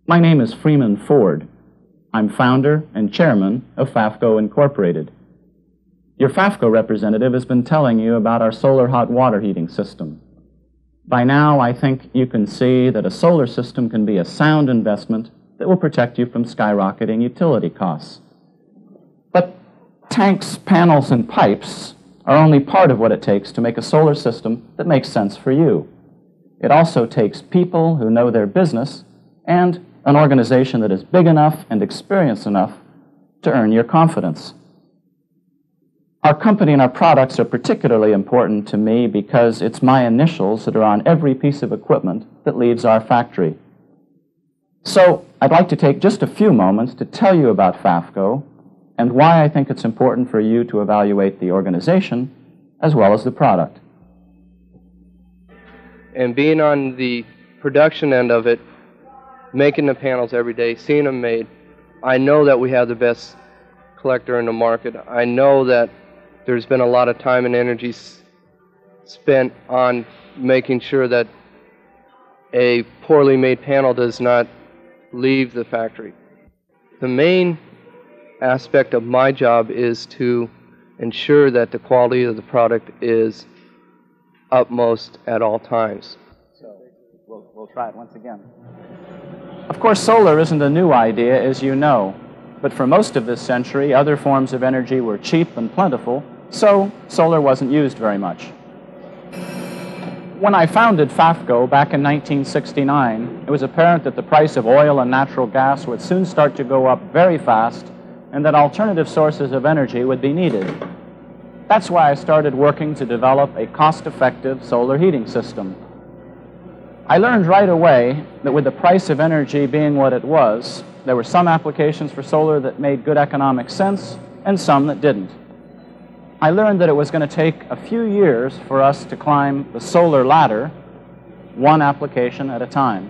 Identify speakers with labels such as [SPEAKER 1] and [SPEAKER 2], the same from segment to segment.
[SPEAKER 1] My name is Freeman Ford. I'm founder and chairman of FAFCO Incorporated. Your FAFCO representative has been telling you about our solar hot water heating system. By now, I think you can see that a solar system can be a sound investment that will protect you from skyrocketing utility costs. But tanks, panels, and pipes are only part of what it takes to make a solar system that makes sense for you. It also takes people who know their business and an organization that is big enough and experienced enough to earn your confidence. Our company and our products are particularly important to me because it's my initials that are on every piece of equipment that leaves our factory. So I'd like to take just a few moments to tell you about FAFCO and why I think it's important for you to evaluate the organization as well as the product.
[SPEAKER 2] And being on the production end of it, making the panels every day, seeing them made, I know that we have the best collector in the market. I know that there's been a lot of time and energy spent on making sure that a poorly made panel does not leave the factory. The main aspect of my job is to ensure that the quality of the product is utmost at all times.
[SPEAKER 1] So we'll try it once again. Of course, solar isn't a new idea, as you know, but for most of this century, other forms of energy were cheap and plentiful, so solar wasn't used very much. When I founded FAFCO back in 1969, it was apparent that the price of oil and natural gas would soon start to go up very fast and that alternative sources of energy would be needed. That's why I started working to develop a cost-effective solar heating system. I learned right away that with the price of energy being what it was, there were some applications for solar that made good economic sense and some that didn't. I learned that it was going to take a few years for us to climb the solar ladder, one application at a time.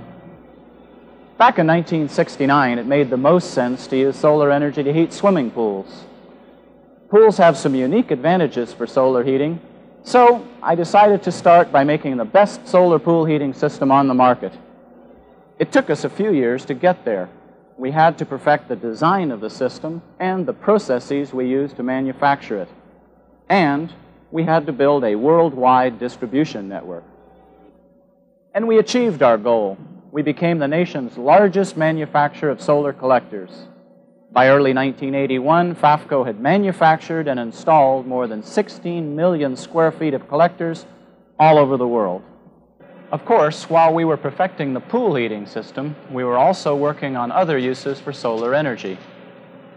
[SPEAKER 1] Back in 1969, it made the most sense to use solar energy to heat swimming pools. Pools have some unique advantages for solar heating, so I decided to start by making the best solar pool heating system on the market. It took us a few years to get there. We had to perfect the design of the system and the processes we used to manufacture it. And we had to build a worldwide distribution network. And we achieved our goal. We became the nation's largest manufacturer of solar collectors. By early 1981, FAFCO had manufactured and installed more than 16 million square feet of collectors all over the world. Of course, while we were perfecting the pool heating system, we were also working on other uses for solar energy.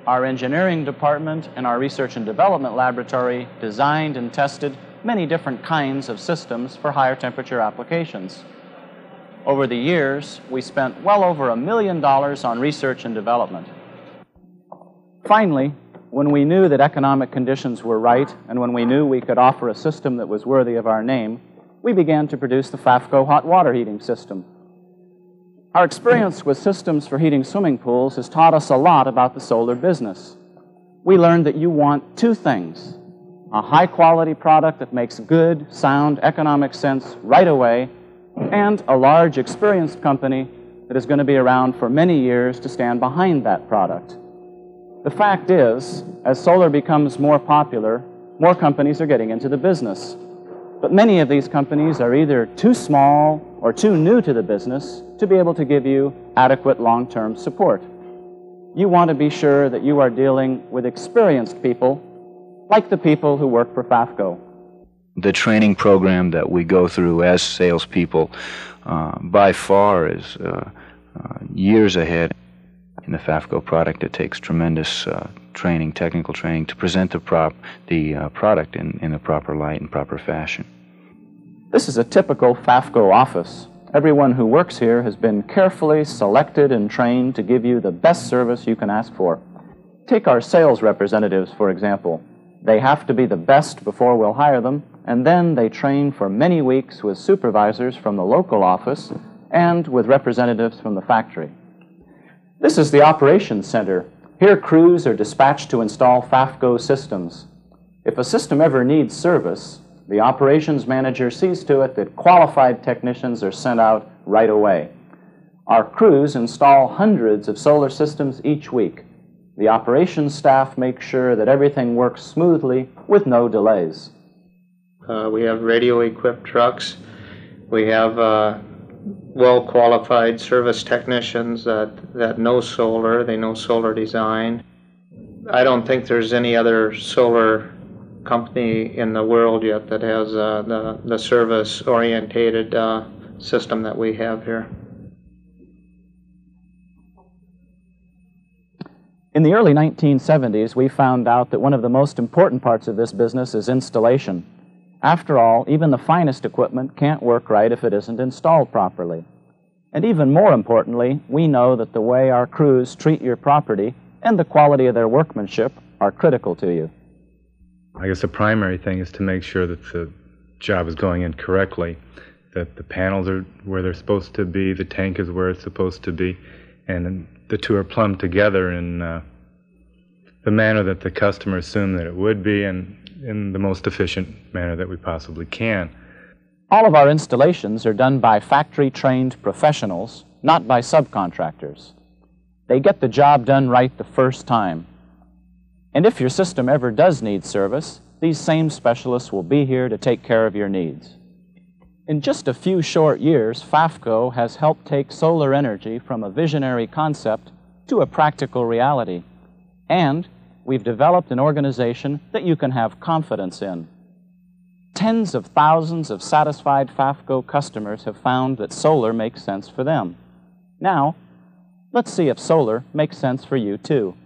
[SPEAKER 1] Our engineering department and our research and development laboratory designed and tested many different kinds of systems for higher temperature applications. Over the years, we spent well over $1 million on research and development. Finally, when we knew that economic conditions were right and when we knew we could offer a system that was worthy of our name, we began to produce the FAFCO hot water heating system. Our experience with systems for heating swimming pools has taught us a lot about the solar business. We learned that you want two things: a high-quality product that makes good, sound, economic sense right away, and a large, experienced company that is going to be around for many years to stand behind that product. The fact is, as solar becomes more popular, more companies are getting into the business. But many of these companies are either too small or too new to the business to be able to give you adequate long-term support. You want to be sure that you are dealing with experienced people, like the people who work for FAFCO.
[SPEAKER 3] The training program that we go through as salespeople by far is years ahead. In the FAFCO product, it takes tremendous training, technical training, to present the product in the proper light and proper fashion.
[SPEAKER 1] This is a typical FAFCO office. Everyone who works here has been carefully selected and trained to give you the best service you can ask for. Take our sales representatives, for example. They have to be the best before we'll hire them, and then they train for many weeks with supervisors from the local office and with representatives from the factory. This is the operations center. Here, crews are dispatched to install FAFCO systems. If a system ever needs service, the operations manager sees to it that qualified technicians are sent out right away. Our crews install hundreds of solar systems each week. The operations staff makes sure that everything works smoothly with no delays.
[SPEAKER 4] We have radio-equipped trucks. We have well-qualified service technicians that know solar. They know solar design. I don't think there's any other solar company in the world yet that has the service-orientated system that we have here.
[SPEAKER 1] In the early 1970s, we found out that one of the most important parts of this business is installation. After all, even the finest equipment can't work right if it isn't installed properly. And even more importantly, we know that the way our crews treat your property and the quality of their workmanship are critical to you.
[SPEAKER 5] I guess the primary thing is to make sure that the job is going in correctly, that the panels are where they're supposed to be, the tank is where it's supposed to be, and the two are plumbed together in the manner that the customer assumed that it would be, and in the most efficient manner that we possibly can.
[SPEAKER 1] All of our installations are done by factory-trained professionals, not by subcontractors. They get the job done right the first time. And if your system ever does need service, these same specialists will be here to take care of your needs. In just a few short years, FAFCO has helped take solar energy from a visionary concept to a practical reality. And we've developed an organization that you can have confidence in. Tens of thousands of satisfied FAFCO customers have found that solar makes sense for them. Now, let's see if solar makes sense for you too.